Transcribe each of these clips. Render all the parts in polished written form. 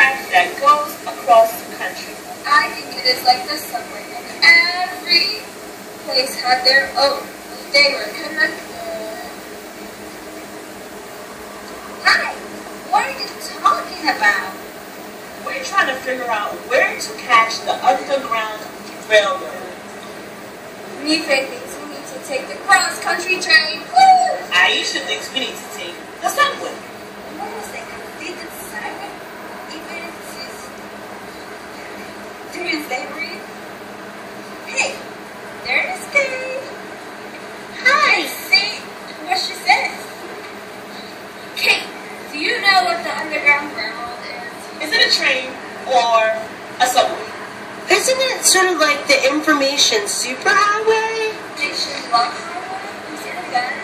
track that goes across the country. I think it is like the subway, and every place had their own. They were connected. Hi, what are you talking about? We're trying to figure out where to catch the Underground Railroad. Nife thinks we need to take the cross-country train. Woo! Aisha thinks we need to take the subway. What was that? Did the siren even exist during slavery? Hey, there it is, Kay. Hi, see what she says. Kate, do you know what the Underground Railroad is? Is it a train or a subway? Isn't it sort of like the information superhighway? Information what highway? You say it again?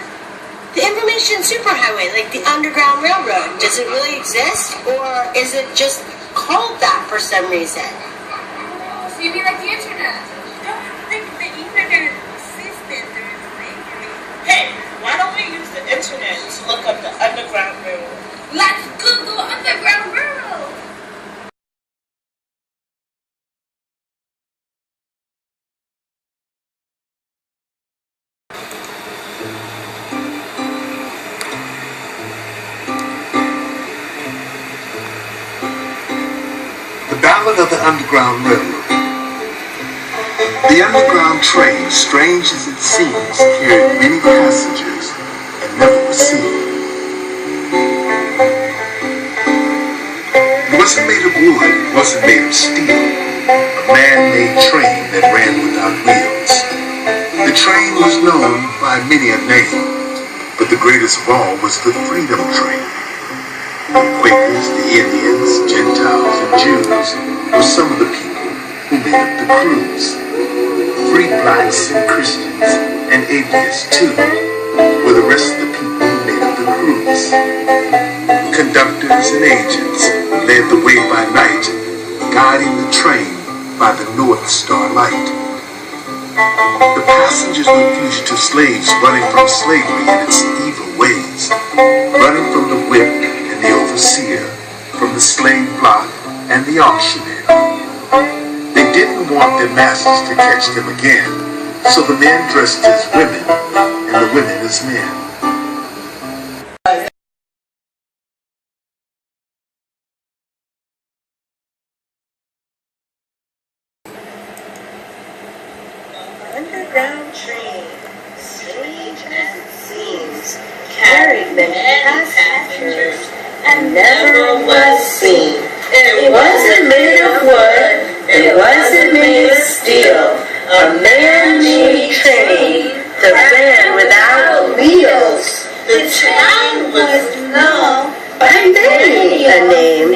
The information superhighway, like the Underground Railroad. Does it really exist, or is it just called that for some reason? So you mean like the internet? I don't think the internet existed during slavery. Hey, why don't we use the internet to look up the Underground Railroad? Let's Google Underground Railroad. The Ballad of the Underground Railroad. The Underground train, strange as it seems, carried many passengers and never was seen. It wasn't made of wood, it wasn't made of steel. A man-made train that ran without wheels. The train was known by many a name, but the greatest of all was the Freedom Train. The Quakers, the Indians, Gentiles, and Jews were some of the people who made up the crews. Free blacks and Christians and atheists too were the rest of the people who made up the crews. Conductors and agents led the way by night, guiding the train by the North Star light. The passengers were fugitive slaves running from slavery and its evil ways, running from the whip and the overseer, from the slave block and the auctioneer. They didn't want their masters to catch them again, so the men dressed as women and the women as men. Underground train, strange as it seems, carried many passengers and never was seen. It wasn't made of wood, it wasn't made of steel. A man-made train that ran without wheels. The train was known by many a name,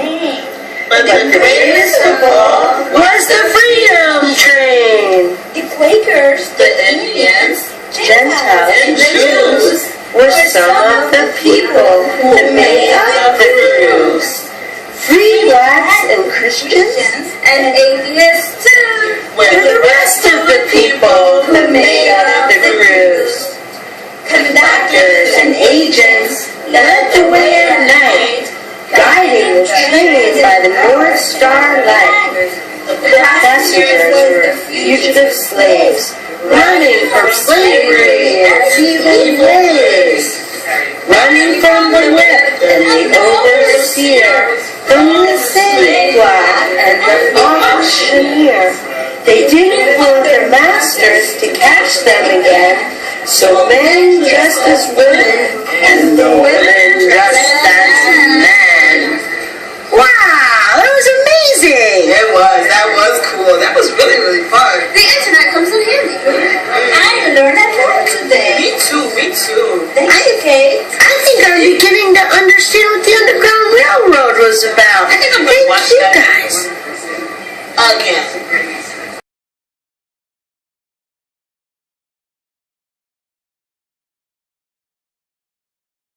but the greatest of all was the Freedom Train. The Quakers, The Indians, Gentiles, and Jews were some of the people who made up the crews. Free blacks and Christians and atheists too were the rest of the people who made up the crews. Conductors and agents led the way at night, guiding the train by the North Star light. The passengers were fugitive slaves, running from slavery and its evil ways, running from the whip and the overseer, from the slave block and the auctioneer. They didn't want their masters to catch them again, so men dressed as women and the women dressed as men. Wow, that was amazing! That was cool. That was really, really fun. The internet comes in handy. I learned a lot today. Me too. Thank you, Kate. I think I'm beginning to understand what the Underground Railroad was about. I think I'm going to watch Thank you that guys. again.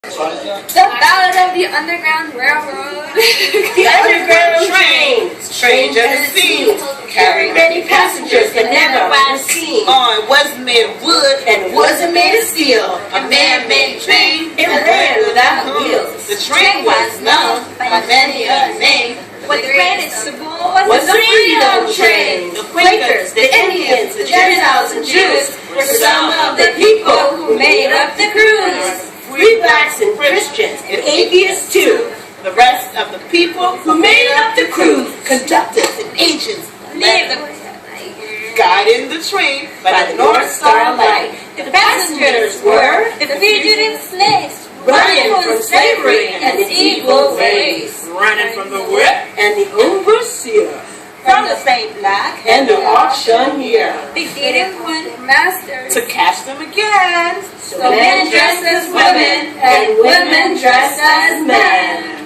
The Ballad of the Underground Railroad. The Underground Train, Strange as it seems, carried many passengers but never was seen. Oh, it wasn't made of wood And it wasn't made of steel. A man-made train. It ran without wheels. The train was known by many a name, But the greatest of all was the freedom train. The Quakers, the Indians, the Gentiles and Jews were some of the people who made up the cruise. Free blacks and Christians and atheists too. The rest of the people who made up the cruise, conductors and agents, lived guiding the train by the North Star light. The passengers were the fugitive slaves, Running from slavery and its evil ways. Running from the whip And the overseer. from the faint black And the auctioneer. they didn't want masters. to catch them again. So men dressed as women and women dressed as men.